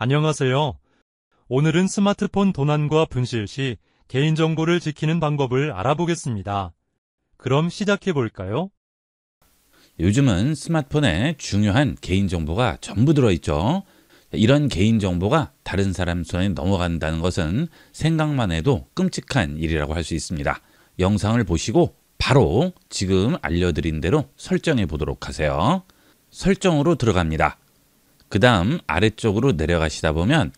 안녕하세요. 오늘은 스마트폰 도난과 분실 시 개인정보를 지키는 방법을 알아보겠습니다. 그럼 시작해 볼까요? 요즘은 스마트폰에 중요한 개인정보가 전부 들어있죠. 이런 개인정보가 다른 사람 손에 넘어간다는 것은 생각만 해도 끔찍한 일이라고 할 수 있습니다. 영상을 보시고 바로 지금 알려드린 대로 설정해 보도록 하세요. 설정으로 들어갑니다. 그 다음 아래쪽으로 내려가시다 보면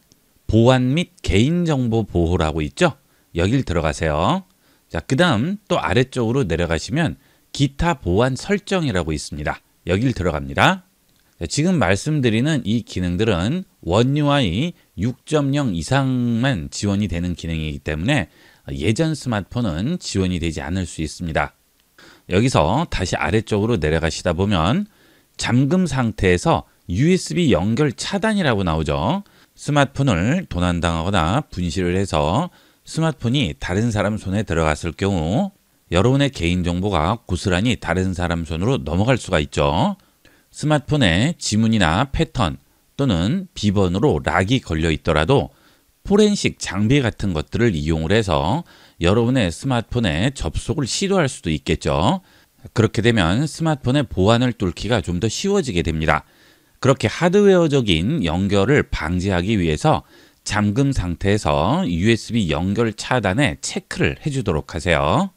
보안 및 개인정보 보호라고 있죠. 여길 들어가세요. 자, 그 다음 또 아래쪽으로 내려가시면 기타 보안 설정이라고 있습니다. 여길 들어갑니다. 자, 지금 말씀드리는 이 기능들은 원 UI 6.0 이상만 지원이 되는 기능이기 때문에 예전 스마트폰은 지원이 되지 않을 수 있습니다. 여기서 다시 아래쪽으로 내려가시다 보면 잠금 상태에서 USB 연결 차단이라고 나오죠. 스마트폰을 도난당하거나 분실을 해서 스마트폰이 다른 사람 손에 들어갔을 경우 여러분의 개인정보가 고스란히 다른 사람 손으로 넘어갈 수가 있죠. 스마트폰에 지문이나 패턴 또는 비번으로 락이 걸려 있더라도 포렌식 장비 같은 것들을 이용을 해서 여러분의 스마트폰에 접속을 시도할 수도 있겠죠. 그렇게 되면 스마트폰의 보안을 뚫기가 좀 더 쉬워지게 됩니다. 그렇게 하드웨어적인 연결을 방지하기 위해서 잠금 상태에서 USB 연결 차단에 체크를 해주도록 하세요.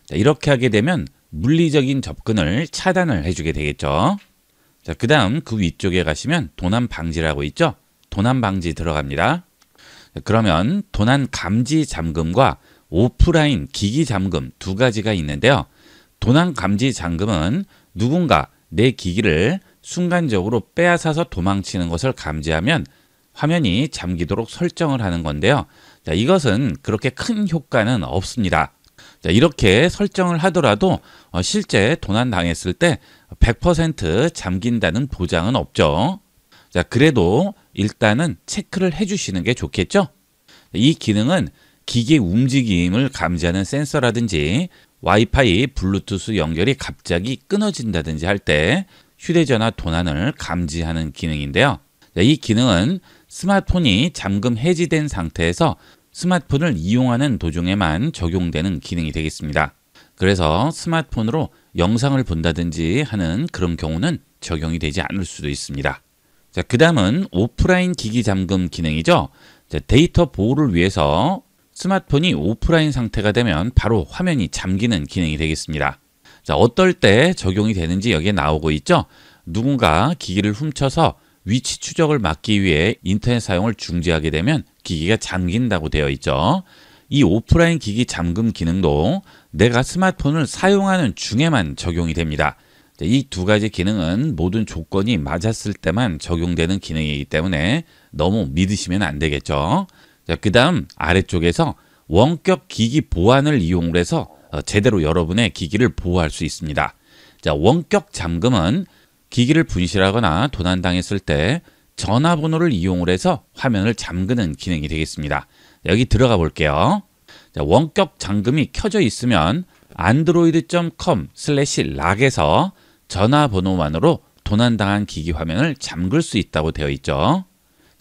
자, 이렇게 하게 되면 물리적인 접근을 차단을 해주게 되겠죠. 자, 그 다음 그 위쪽에 가시면 도난 방지라고 있죠. 도난 방지 들어갑니다. 자, 그러면 도난 감지 잠금과 오프라인 기기 잠금 두 가지가 있는데요. 도난 감지 잠금은 누군가 내 기기를 순간적으로 빼앗아서 도망치는 것을 감지하면 화면이 잠기도록 설정을 하는 건데요. 자, 이것은 그렇게 큰 효과는 없습니다. 자, 이렇게 설정을 하더라도 실제 도난 당했을 때 100% 잠긴다는 보장은 없죠. 자, 그래도 일단은 체크를 해주시는 게 좋겠죠. 이 기능은 기기 움직임을 감지하는 센서라든지 와이파이, 블루투스 연결이 갑자기 끊어진다든지 할 때 휴대전화 도난을 감지하는 기능인데요. 이 기능은 스마트폰이 잠금 해지된 상태에서 스마트폰을 이용하는 도중에만 적용되는 기능이 되겠습니다. 그래서 스마트폰으로 영상을 본다든지 하는 그런 경우는 적용이 되지 않을 수도 있습니다. 자, 그 다음은 오프라인 기기 잠금 기능이죠. 자, 데이터 보호를 위해서 스마트폰이 오프라인 상태가 되면 바로 화면이 잠기는 기능이 되겠습니다. 자, 어떨 때 적용이 되는지 여기에 나오고 있죠. 누군가 기기를 훔쳐서 위치 추적을 막기 위해 인터넷 사용을 중지하게 되면 기기가 잠긴다고 되어 있죠. 이 오프라인 기기 잠금 기능도 내가 스마트폰을 사용하는 중에만 적용이 됩니다. 이 두 가지 기능은 모든 조건이 맞았을 때만 적용되는 기능이기 때문에 너무 믿으시면 안 되겠죠. 자, 그 다음 아래쪽에서 원격 기기 보안을 이용해서 제대로 여러분의 기기를 보호할 수 있습니다. 자, 원격 잠금은 기기를 분실하거나 도난당했을 때 전화번호를 이용해서 화면을 잠그는 기능이 되겠습니다. 여기 들어가 볼게요. 자, 원격 잠금이 켜져 있으면 android.com/lock에서 전화번호만으로 도난당한 기기 화면을 잠글 수 있다고 되어 있죠.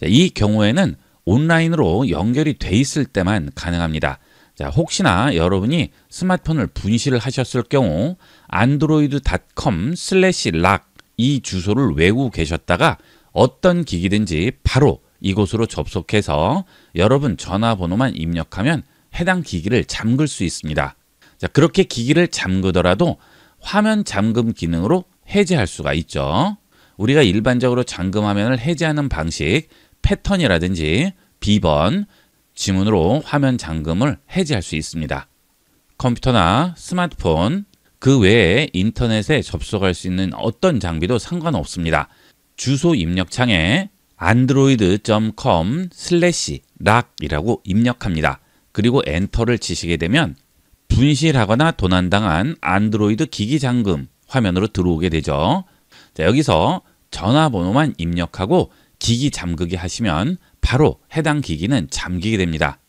자, 이 경우에는 온라인으로 연결이 돼 있을 때만 가능합니다. 자, 혹시나 여러분이 스마트폰을 분실을 하셨을 경우 android.com/lock 이 주소를 외우고 계셨다가 어떤 기기든지 바로 이곳으로 접속해서 여러분 전화번호만 입력하면 해당 기기를 잠글 수 있습니다. 자, 그렇게 기기를 잠그더라도 화면 잠금 기능으로 해제할 수가 있죠. 우리가 일반적으로 잠금 화면을 해제하는 방식, 패턴이라든지 비번, 지문으로 화면 잠금을 해제할 수 있습니다. 컴퓨터나 스마트폰, 그 외에 인터넷에 접속할 수 있는 어떤 장비도 상관없습니다. 주소 입력창에 android.com/lock이라고 입력합니다. 그리고 엔터를 치시게 되면 분실하거나 도난당한 안드로이드 기기 잠금 화면으로 들어오게 되죠. 자, 여기서 전화번호만 입력하고 기기 잠그기 하시면 바로 해당 기기는 잠기게 됩니다.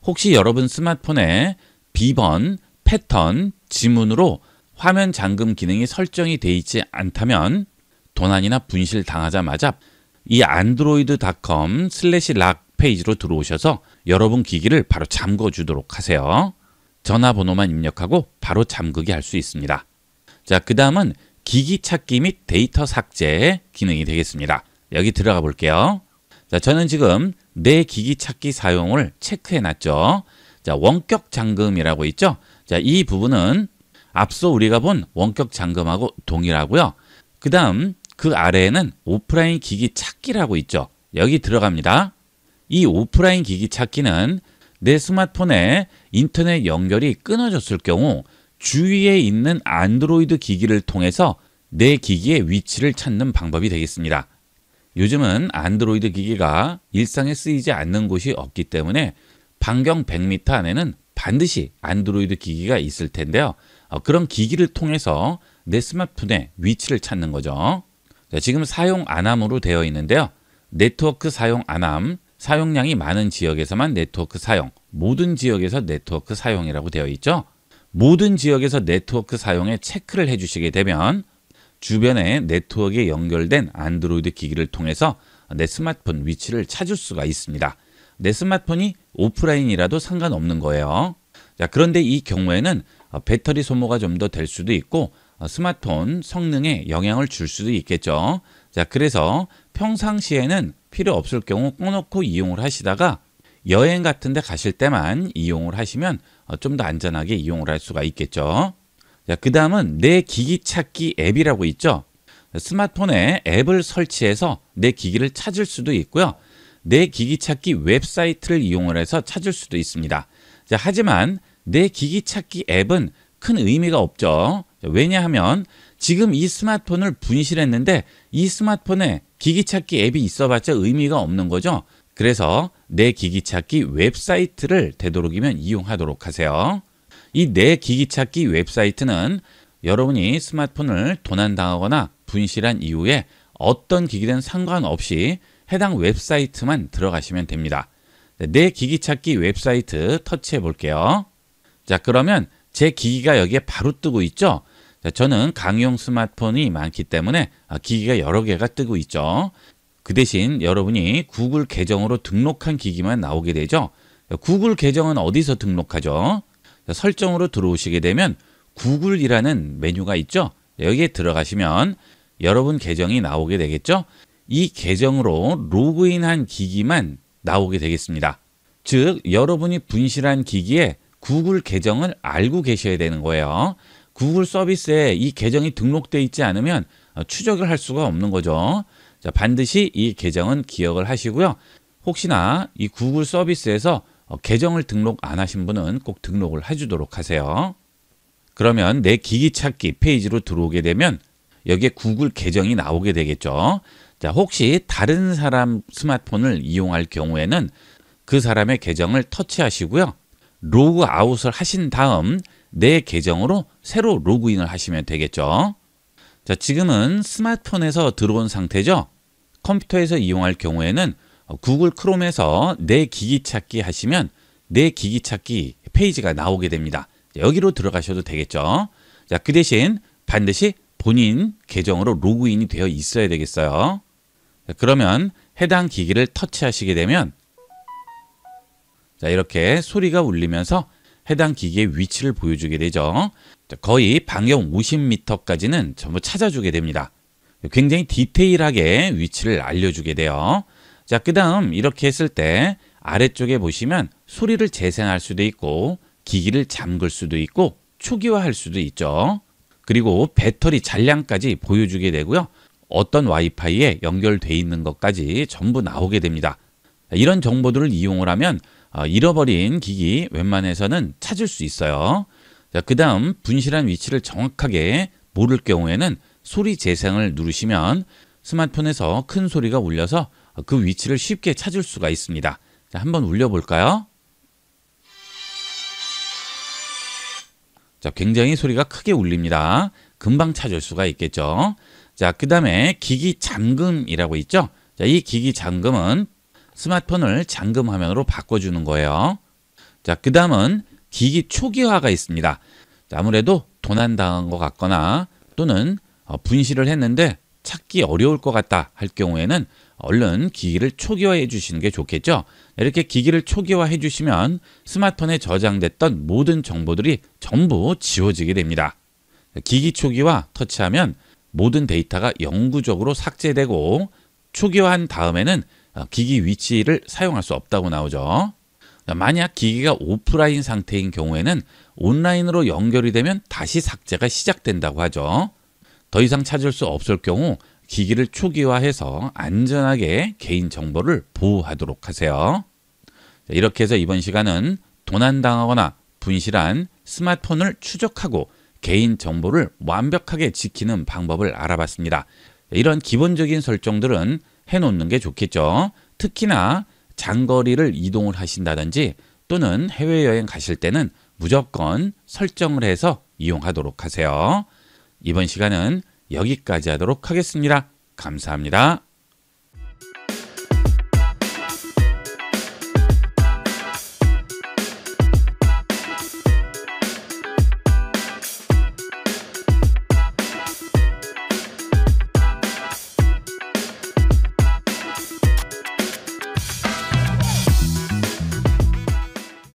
혹시 여러분 스마트폰에 비번, 패턴, 지문으로 화면 잠금 기능이 설정이 되어 있지 않다면 도난이나 분실 당하자마자 이 android.com/lock 페이지로 들어오셔서 여러분 기기를 바로 잠궈 주도록 하세요. 전화번호만 입력하고 바로 잠그게 할 수 있습니다. 자, 그 다음은 기기 찾기 및 데이터 삭제 기능이 되겠습니다. 여기 들어가 볼게요. 자, 저는 지금 내 기기 찾기 사용을 체크해 놨죠. 자, 원격 잠금이라고 있죠. 자, 이 부분은 앞서 우리가 본 원격 잠금하고 동일하고요. 그 다음 그 아래에는 오프라인 기기 찾기라고 있죠. 여기 들어갑니다. 이 오프라인 기기 찾기는 내 스마트폰에 인터넷 연결이 끊어졌을 경우 주위에 있는 안드로이드 기기를 통해서 내 기기의 위치를 찾는 방법이 되겠습니다. 요즘은 안드로이드 기기가 일상에 쓰이지 않는 곳이 없기 때문에 반경 100m 안에는 반드시 안드로이드 기기가 있을 텐데요. 그런 기기를 통해서 내 스마트폰의 위치를 찾는 거죠. 자, 지금 사용 안함으로 되어 있는데요. 네트워크 사용 안함, 사용량이 많은 지역에서만 네트워크 사용, 모든 지역에서 네트워크 사용이라고 되어 있죠. 모든 지역에서 네트워크 사용에 체크를 해주시게 되면 주변에 네트워크에 연결된 안드로이드 기기를 통해서 내 스마트폰 위치를 찾을 수가 있습니다. 내 스마트폰이 오프라인이라도 상관없는 거예요. 자, 그런데 이 경우에는 배터리 소모가 좀 더 될 수도 있고 스마트폰 성능에 영향을 줄 수도 있겠죠. 자, 그래서 평상시에는 필요 없을 경우 꺼놓고 이용을 하시다가 여행 같은 데 가실 때만 이용을 하시면 좀 더 안전하게 이용을 할 수가 있겠죠. 자, 그 다음은 내 기기 찾기 앱이라고 있죠. 스마트폰에 앱을 설치해서 내 기기를 찾을 수도 있고요. 내 기기 찾기 웹사이트를 이용을 해서 찾을 수도 있습니다. 자, 하지만 내 기기 찾기 앱은 큰 의미가 없죠. 왜냐하면 지금 이 스마트폰을 분실했는데 이 스마트폰에 기기 찾기 앱이 있어봤자 의미가 없는 거죠. 그래서 내 기기 찾기 웹사이트를 되도록이면 이용하도록 하세요. 이 내 기기 찾기 웹사이트는 여러분이 스마트폰을 도난당하거나 분실한 이후에 어떤 기기든 상관없이 해당 웹사이트만 들어가시면 됩니다. 내 기기 찾기 웹사이트 터치해 볼게요. 자, 그러면 제 기기가 여기에 바로 뜨고 있죠. 자, 저는 강의용 스마트폰이 많기 때문에 기기가 여러 개가 뜨고 있죠. 그 대신 여러분이 구글 계정으로 등록한 기기만 나오게 되죠. 구글 계정은 어디서 등록하죠? 설정으로 들어오시게 되면 구글이라는 메뉴가 있죠. 여기에 들어가시면 여러분 계정이 나오게 되겠죠. 이 계정으로 로그인한 기기만 나오게 되겠습니다. 즉 여러분이 분실한 기기에 구글 계정을 알고 계셔야 되는 거예요. 구글 서비스에 이 계정이 등록되어 있지 않으면 추적을 할 수가 없는 거죠. 자, 반드시 이 계정은 기억을 하시고요. 혹시나 이 구글 서비스에서 계정을 등록 안 하신 분은 꼭 등록을 해주도록 하세요. 그러면 내 기기 찾기 페이지로 들어오게 되면 여기에 구글 계정이 나오게 되겠죠. 자, 혹시 다른 사람 스마트폰을 이용할 경우에는 그 사람의 계정을 터치하시고요. 로그아웃을 하신 다음 내 계정으로 새로 로그인을 하시면 되겠죠. 자, 지금은 스마트폰에서 들어온 상태죠. 컴퓨터에서 이용할 경우에는 구글 크롬에서 내 기기 찾기 하시면 내 기기 찾기 페이지가 나오게 됩니다. 여기로 들어가셔도 되겠죠. 자, 그 대신 반드시 본인 계정으로 로그인이 되어 있어야 되겠어요. 자, 그러면 해당 기기를 터치하시게 되면 자, 이렇게 소리가 울리면서 해당 기기의 위치를 보여주게 되죠. 자, 거의 반경 50m까지는 전부 찾아주게 됩니다. 굉장히 디테일하게 위치를 알려주게 돼요. 자, 그 다음 이렇게 했을 때 아래쪽에 보시면 소리를 재생할 수도 있고 기기를 잠글 수도 있고 초기화할 수도 있죠. 그리고 배터리 잔량까지 보여주게 되고요. 어떤 와이파이에 연결되어 있는 것까지 전부 나오게 됩니다. 이런 정보들을 이용을 하면 잃어버린 기기 웬만해서는 찾을 수 있어요. 자, 그 다음 분실한 위치를 정확하게 모를 경우에는 소리 재생을 누르시면 스마트폰에서 큰 소리가 울려서 그 위치를 쉽게 찾을 수가 있습니다. 자, 한번 울려볼까요? 자, 굉장히 소리가 크게 울립니다. 금방 찾을 수가 있겠죠. 자, 그 다음에 기기 잠금이라고 있죠. 자, 이 기기 잠금은 스마트폰을 잠금 화면으로 바꿔주는 거예요. 자, 그 다음은 기기 초기화가 있습니다. 자, 아무래도 도난당한 것 같거나 또는 분실을 했는데 찾기 어려울 것 같다 할 경우에는 얼른 기기를 초기화해 주시는 게 좋겠죠. 이렇게 기기를 초기화해 주시면 스마트폰에 저장됐던 모든 정보들이 전부 지워지게 됩니다. 기기 초기화 터치하면 모든 데이터가 영구적으로 삭제되고 초기화한 다음에는 기기 위치를 사용할 수 없다고 나오죠. 만약 기기가 오프라인 상태인 경우에는 온라인으로 연결이 되면 다시 삭제가 시작된다고 하죠. 더 이상 찾을 수 없을 경우 기기를 초기화해서 안전하게 개인정보를 보호하도록 하세요. 이렇게 해서 이번 시간은 도난당하거나 분실한 스마트폰을 추적하고 개인정보를 완벽하게 지키는 방법을 알아봤습니다. 이런 기본적인 설정들은 해놓는 게 좋겠죠. 특히나 장거리를 이동을 하신다든지 또는 해외여행 가실 때는 무조건 설정을 해서 이용하도록 하세요. 이번 시간은 여기까지 하도록 하겠습니다. 감사합니다.